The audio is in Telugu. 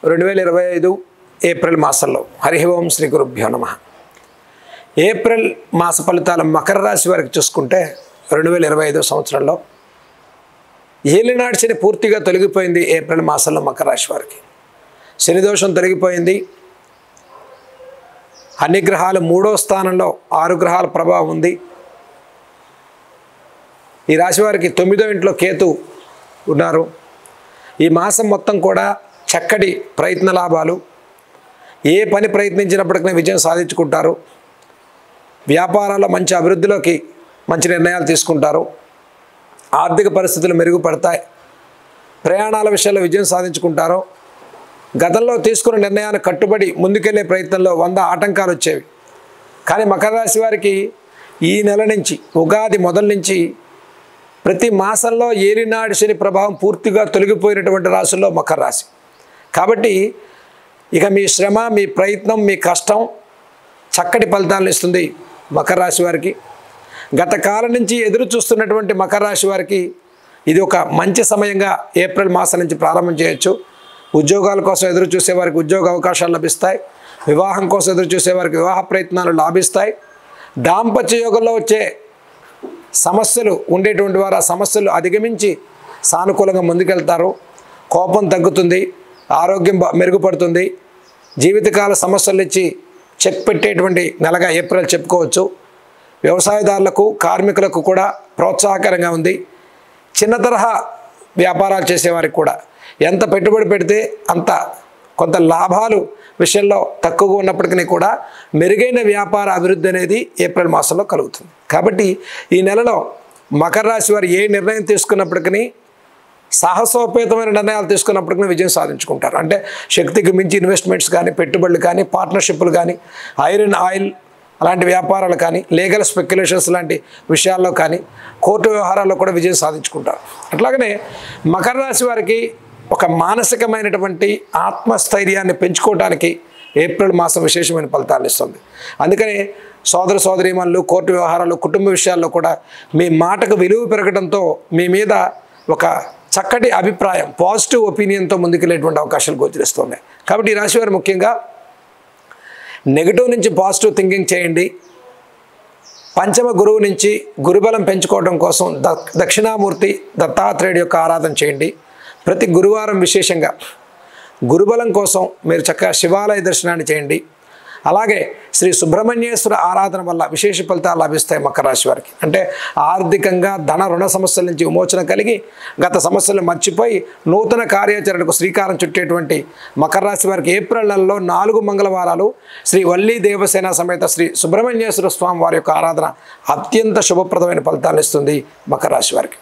2025 ఏప్రిల్ మాసంలో హరి ఓం శ్రీ గురుభ్యో నమః. ఏప్రిల్ మాస ఫలితాలు మకర రాశి వారికి చూసుకుంటే 2025 సంవత్సరంలో ఏలినాటి శని పూర్తిగా తొలగిపోయింది. ఏప్రిల్ మాసంలో మకర రాశి వారికి శని దోషం తొలగిపోయింది. అన్ని గ్రహాలు 3వ స్థానంలో 6 గ్రహాల ప్రభావం ఉంది. ఈ రాశి వారికి 9వ ఇంట్లో కేతు ఉన్నారు. ఈ మాసం మొత్తం కూడా చక్కటి ప్రయత్న లాభాలు, ఏ పని ప్రయత్నించినప్పటికీ విజయం సాధించుకుంటారు. వ్యాపారాల్లో మంచి అభివృద్ధిలోకి మంచి నిర్ణయాలు తీసుకుంటారు. ఆర్థిక పరిస్థితులు మెరుగుపడతాయి. ప్రయాణాల విషయాల్లో విజయం సాధించుకుంటారు. గతంలో తీసుకున్న నిర్ణయాన్ని కట్టుబడి ముందుకెళ్లే ప్రయత్నంలో 100 ఆటంకాలు వచ్చేవి. కానీ మకర రాశి వారికి ఈ నెల నుంచి ఉగాది మొదలు నుంచి ప్రతి మాసంలో ఏలినాటి శని ప్రభావం పూర్తిగా తొలగిపోయినటువంటి రాశుల్లో మకర రాశి. కాబట్టి ఇక మీ శ్రమ, మీ ప్రయత్నం, మీ కష్టం చక్కటి ఫలితాలను ఇస్తుంది మకర రాశి వారికి. గత కాలం నుంచి ఎదురు చూస్తున్నటువంటి మకర రాశి వారికి ఇది ఒక మంచి సమయంగా ఏప్రిల్ మాసం నుంచి ప్రారంభం చేయొచ్చు. ఉద్యోగాల కోసం ఎదురు చూసేవారికి ఉద్యోగ అవకాశాలు లభిస్తాయి. వివాహం కోసం ఎదురు చూసేవారికి వివాహ ప్రయత్నాలు లాభిస్తాయి. దాంపత్య యోగంలో వచ్చే సమస్యలు ఉండేటువంటి వారు ఆ సమస్యలు అధిగమించి సానుకూలంగా ముందుకెళ్తారు. కోపం తగ్గుతుంది, ఆరోగ్యం మెరుగుపడుతుంది. జీవితకాల సమస్యలు ఇచ్చి చెక్ పెట్టేటువంటి నెలగా ఏప్రిల్ చెప్పుకోవచ్చు. వ్యవసాయదారులకు, కార్మికులకు కూడా ప్రోత్సాహకరంగా ఉంది. చిన్న తరహా వ్యాపారాలు చేసేవారికి కూడా ఎంత పెట్టుబడి పెడితే అంత కొంత లాభాలు విషయంలో తక్కువగా ఉన్నప్పటికీ కూడా మెరుగైన వ్యాపార అభివృద్ధి అనేది ఏప్రిల్ మాసంలో కలుగుతుంది. కాబట్టి ఈ నెలలో మకర రాశి వారు ఏ నిర్ణయం తీసుకున్నప్పటికీ, సాహసోపేతమైన నిర్ణయాలు తీసుకున్నప్పటికీ విజయం సాధించుకుంటారు. అంటే శక్తికి మించి ఇన్వెస్ట్మెంట్స్ కానీ, పెట్టుబడులు కానీ, పార్ట్నర్షిప్లు కానీ, ఐరన్ ఆయిల్ అలాంటి వ్యాపారాలు కానీ, లీగల్ స్పెక్యులేషన్స్ లాంటి విషయాల్లో కానీ, కోర్టు వ్యవహారాల్లో కూడా విజయం సాధించుకుంటారు. అట్లాగనే మకర రాశి వారికి ఒక మానసికమైనటువంటి ఆత్మస్థైర్యాన్ని పెంచుకోవడానికి ఏప్రిల్ మాసం విశేషమైన ఫలితాలను ఇస్తుంది. అందుకని సోదర సోదరీమణులు, కోర్టు వ్యవహారాలు, కుటుంబ విషయాల్లో కూడా మీ మాటకు విలువ పెరగడంతో మీ మీద ఒక చక్కటి అభిప్రాయం, పాజిటివ్ ఒపీనియన్తో ముందుకెళ్ళేటువంటి అవకాశాలు గోచరిస్తున్నాయి. కాబట్టి ఈ రాశి వారు ముఖ్యంగా నెగిటివ్ నుంచి పాజిటివ్ థింకింగ్ చేయండి. పంచమ గురువు నుంచి గురుబలం పెంచుకోవడం కోసం దక్షిణామూర్తి దత్తాత్రేయుడి యొక్క ఆరాధన చేయండి. ప్రతి గురువారం విశేషంగా గురుబలం కోసం మీరు చక్కగా శివాలయ దర్శనాన్ని చేయండి. అలాగే శ్రీ సుబ్రహ్మణ్యేశ్వర ఆరాధన వల్ల విశేష ఫలితాలు లభిస్తాయి మకర రాశి వారికి. అంటే ఆర్థికంగా ధన రుణ సమస్యల నుంచి విమోచన కలిగి గత సమస్యలను మర్చిపోయి నూతన కార్యాచరణకు శ్రీకారం చుట్టేటువంటి మకర రాశి వారికి ఏప్రిల్ నెలలో 4 మంగళవారాలు శ్రీ వల్లీ దేవసేన సమేత శ్రీ సుబ్రహ్మణ్యేశ్వర స్వామి వారి యొక్క ఆరాధన అత్యంత శుభప్రదమైన ఫలితాలు ఇస్తుంది మకర రాశి వారికి.